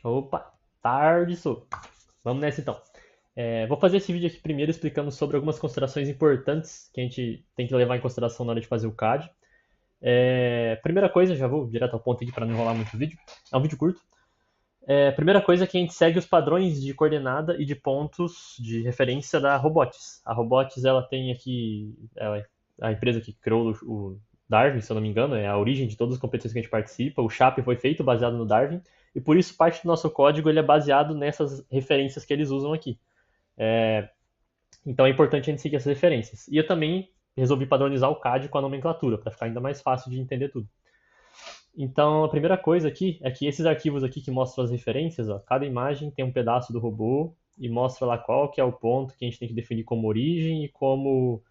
Opa, tarde, sou. Vamos nessa então. Vou fazer esse vídeo aqui primeiro explicando sobre algumas considerações importantes que a gente tem que levar em consideração na hora de fazer o CAD. Primeira coisa, já vou direto ao ponto aqui para não enrolar muito o vídeo. É um vídeo curto. Primeira coisa é que a gente segue os padrões de coordenada e de pontos de referência da Robotics. A Robotics, ela tem aqui, ela é a empresa que criou o Darwin, se eu não me engano, é a origem de todas as competições que a gente participa. O SHAP foi feito baseado no Darwin e por isso parte do nosso código ele é baseado nessas referências que eles usam aqui. Então é importante a gente seguir essas referências. E eu também resolvi padronizar o CAD com a nomenclatura para ficar ainda mais fácil de entender tudo. Então, a primeira coisa aqui é que esses arquivos aqui que mostram as referências, ó, cada imagem tem um pedaço do robô e mostra lá qual que é o ponto que a gente tem que definir como origem e como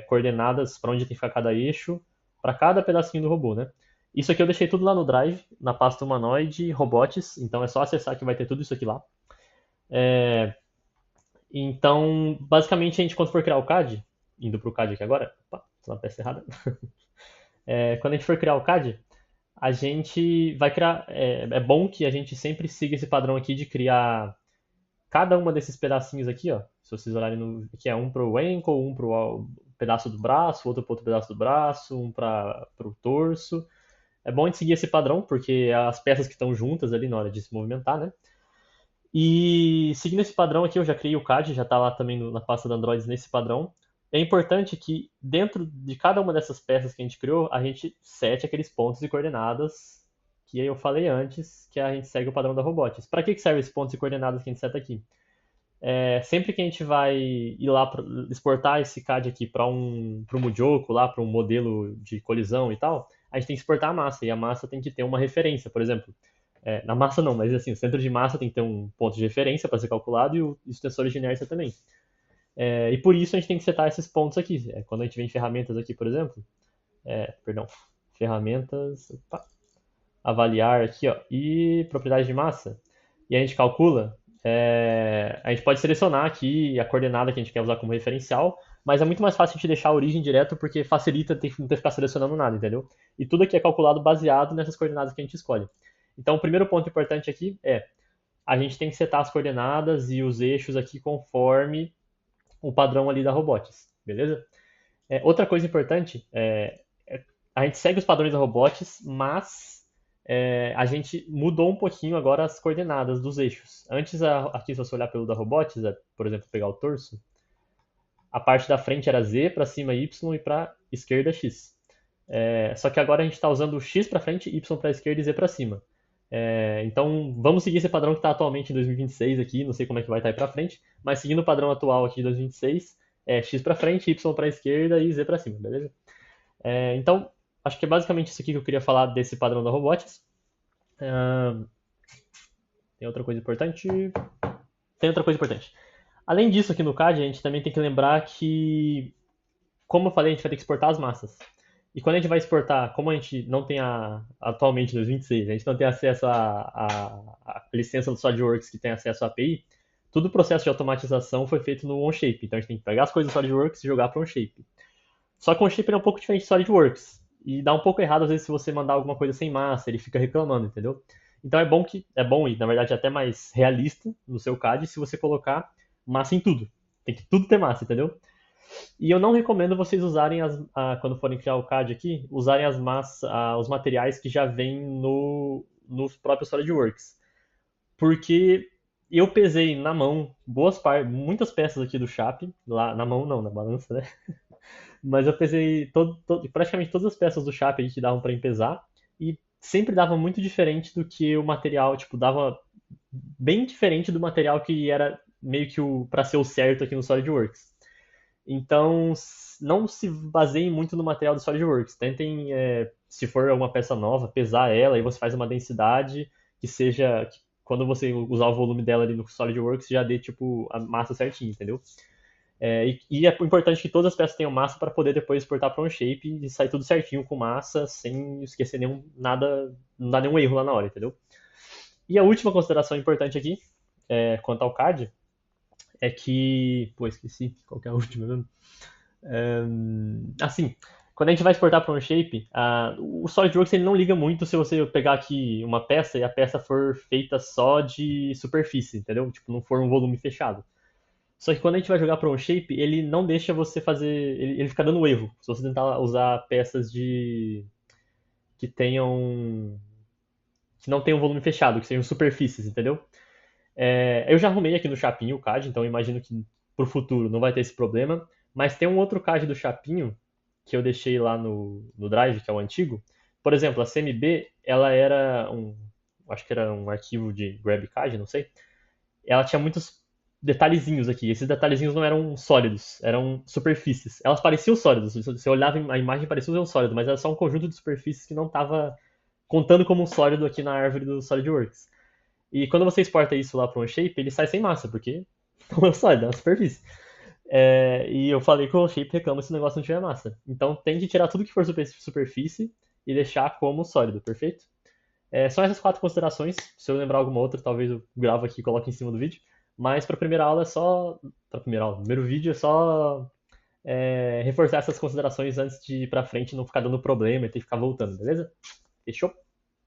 coordenadas para onde tem que ficar cada eixo para cada pedacinho do robô, né? Isso aqui eu deixei tudo lá no Drive, na pasta humanoide robots, então é só acessar que vai ter tudo isso aqui lá. Então, basicamente, a gente quando for criar o CAD, indo para o CAD aqui agora, opa, tô na peça errada. Quando a gente for criar o CAD, a gente vai criar. É bom que a gente sempre siga esse padrão aqui de criar cada uma desses pedacinhos aqui, ó. Se vocês olharem no. Aqui é um pro ankle, um pro pedaço do braço, outro pro outro pedaço do braço, um para pro torso. É bom a gente seguir esse padrão, porque é as peças que estão juntas ali na hora de se movimentar, né? E seguindo esse padrão aqui, eu já criei o CAD, já está lá também na pasta do Android nesse padrão. É importante que dentro de cada uma dessas peças que a gente criou, a gente sete aqueles pontos e coordenadas que eu falei antes, que a gente segue o padrão da Robotics. Para que serve esses pontos e coordenadas que a gente seta aqui? Sempre que a gente vai ir lá exportar esse CAD aqui para um Mujoko, lá para um modelo de colisão e tal, a gente tem que exportar a massa, e a massa tem que ter uma referência. Por exemplo, na massa não, mas assim, o centro de massa tem que ter um ponto de referência para ser calculado e os tensores de inércia também. E por isso a gente tem que setar esses pontos aqui. Quando a gente vem em ferramentas aqui, por exemplo, perdão, ferramentas, opa, avaliar aqui, ó, e propriedade de massa, e a gente calcula, a gente pode selecionar aqui a coordenada que a gente quer usar como referencial, mas é muito mais fácil a gente deixar a origem direto porque facilita ter, não ter que ficar selecionando nada, entendeu? E tudo aqui é calculado baseado nessas coordenadas que a gente escolhe. Então, o primeiro ponto importante aqui é a gente tem que setar as coordenadas e os eixos aqui conforme o padrão ali da Robotics, beleza? Outra coisa importante a gente segue os padrões da Robotics, mas a gente mudou um pouquinho agora as coordenadas dos eixos. Antes, aqui se você olhar pelo da Robotics, por exemplo, pegar o torso, a parte da frente era Z, para cima Y e para esquerda X. Só que agora a gente está usando X para frente, Y para esquerda e Z para cima. Então, vamos seguir esse padrão que está atualmente em 2026 aqui, não sei como é que vai estar aí para frente, mas seguindo o padrão atual aqui de 2026, X para frente, Y para esquerda e Z para cima, beleza? Então, acho que é basicamente isso aqui que eu queria falar desse padrão da Robotics. Tem outra coisa importante? Tem outra coisa importante. Além disso, aqui no CAD, a gente também tem que lembrar que, como eu falei, a gente vai ter que exportar as massas. E quando a gente vai exportar, como a gente não tem atualmente em 2026, a gente não tem acesso à licença do SolidWorks que tem acesso à API, todo o processo de automatização foi feito no OnShape. Então a gente tem que pegar as coisas do SolidWorks e jogar para o OnShape. Só que o OnShape é um pouco diferente do SolidWorks. E dá um pouco errado às vezes se você mandar alguma coisa sem massa, ele fica reclamando, entendeu? Então é bom e na verdade é até mais realista no seu CAD se você colocar massa em tudo. Tem que tudo ter massa, entendeu? E eu não recomendo vocês usarem quando forem criar o CAD aqui, usarem as massas, os materiais que já vêm no próprio SolidWorks. Porque eu pesei na mão muitas peças aqui do Chape, lá na mão não, na balança, né? Mas eu pesei praticamente todas as peças do Chape aí que davam para pesar e sempre dava muito diferente do que o material, tipo, dava bem diferente do material que era meio que o para ser o certo aqui no SolidWorks. Então, não se baseiem muito no material do SolidWorks. Tentem, se for uma peça nova, pesar ela e você faz uma densidade que seja, que quando você usar o volume dela ali no SolidWorks, já dê tipo a massa certinha, entendeu? E é importante que todas as peças tenham massa para poder depois exportar para um shape e sair tudo certinho com massa, sem esquecer nada, não dar nenhum erro lá na hora, entendeu? E a última consideração importante aqui, quanto ao CAD, é que. Pô, esqueci qual que é a última mesmo. Assim, Quando a gente vai exportar para um shape, o SolidWorks ele não liga muito se você pegar aqui uma peça e a peça for feita só de superfície, entendeu? Tipo, não for um volume fechado. Só que quando a gente vai jogar para um shape, ele não deixa você fazer. Ele fica dando erro. Se você tentar usar peças de. Que tenham. Que não tenham volume fechado, que sejam superfícies, entendeu? Eu já arrumei aqui no Chapinho o CAD, então eu imagino que pro futuro não vai ter esse problema. Mas tem um outro CAD do Chapinho que eu deixei lá no Drive, que é o antigo. Por exemplo, a CMB, ela era um. Acho que era um arquivo de GrabCAD, não sei. Ela tinha muitos detalhezinhos aqui. Esses detalhezinhos não eram sólidos, eram superfícies. Elas pareciam sólidas. Se você olhava a imagem, parecia um sólido, mas era só um conjunto de superfícies que não estava contando como um sólido aqui na árvore do SolidWorks. E quando você exporta isso lá para um shape, ele sai sem massa, porque não é um sólido, é uma superfície. E eu falei que o shape reclama se o negócio não tiver massa. Então tem que tirar tudo que for superfície e deixar como sólido, perfeito? São essas quatro considerações. Se eu lembrar alguma outra, talvez eu gravo aqui e coloque em cima do vídeo. Mas para a primeira aula é só. Para primeira aula, primeiro vídeo é só reforçar essas considerações antes de ir para frente e não ficar dando problema e ter que ficar voltando, beleza? Fechou?